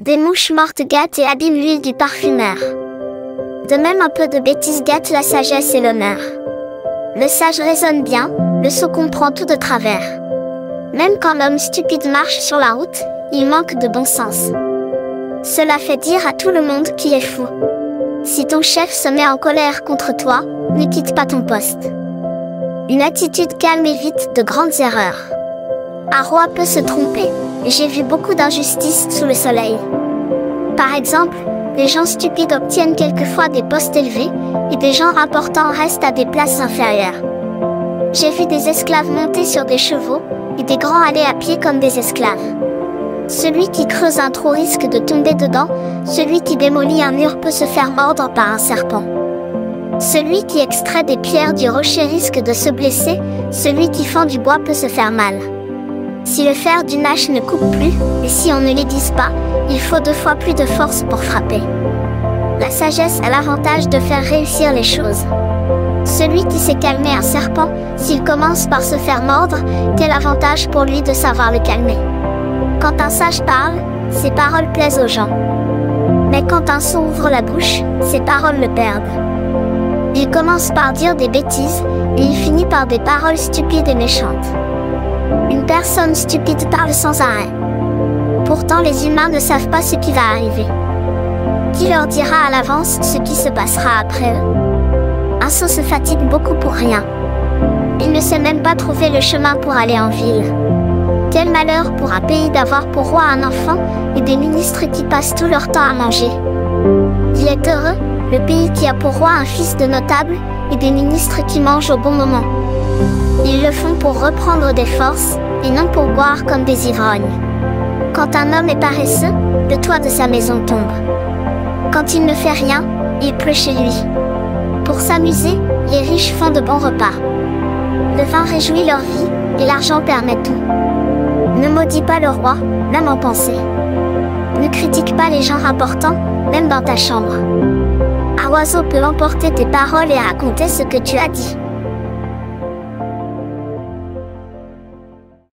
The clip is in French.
Des mouches mortes gâtent et abîment l'huile du parfumeur. De même un peu de bêtise gâte la sagesse et l'honneur. Le sage raisonne bien, le sot comprend tout de travers. Même quand l'homme stupide marche sur la route, il manque de bon sens. Cela fait dire à tout le monde qui est fou. Si ton chef se met en colère contre toi, ne quitte pas ton poste. Une attitude calme évite de grandes erreurs. Un roi peut se tromper, et j'ai vu beaucoup d'injustices sous le soleil. Par exemple, les gens stupides obtiennent quelquefois des postes élevés, et des gens importants restent à des places inférieures. J'ai vu des esclaves monter sur des chevaux, et des grands aller à pied comme des esclaves. Celui qui creuse un trou risque de tomber dedans, celui qui démolit un mur peut se faire mordre par un serpent. Celui qui extrait des pierres du rocher risque de se blesser, celui qui fend du bois peut se faire mal. Si le fer d'une hache ne coupe plus, et si on ne l'aiguise pas, il faut 2 fois plus de force pour frapper. La sagesse a l'avantage de faire réussir les choses. Celui qui sait calmer un serpent, s'il commence par se faire mordre, quel avantage pour lui de savoir le calmer. Quand un sage parle, ses paroles plaisent aux gens. Mais quand un sot ouvre la bouche, ses paroles le perdent. Il commence par dire des bêtises, et il finit par des paroles stupides et méchantes. Une personne stupide parle sans arrêt. Pourtant les humains ne savent pas ce qui va arriver. Qui leur dira à l'avance ce qui se passera après eux? Un sot se fatigue beaucoup pour rien. Il ne sait même pas trouver le chemin pour aller en ville. Quel malheur pour un pays d'avoir pour roi un enfant et des ministres qui passent tout leur temps à manger. Il est heureux, le pays qui a pour roi un fils de notable et des ministres qui mangent au bon moment. Ils le font pour reprendre des forces, et non pour boire comme des ivrognes. Quand un homme est paresseux, le toit de sa maison tombe. Quand il ne fait rien, il pleut chez lui. Pour s'amuser, les riches font de bons repas. Le vin réjouit leur vie, et l'argent permet tout. Ne maudis pas le roi, même en pensée. Ne critique pas les gens importants, même dans ta chambre. Un oiseau peut emporter tes paroles et raconter ce que tu as dit.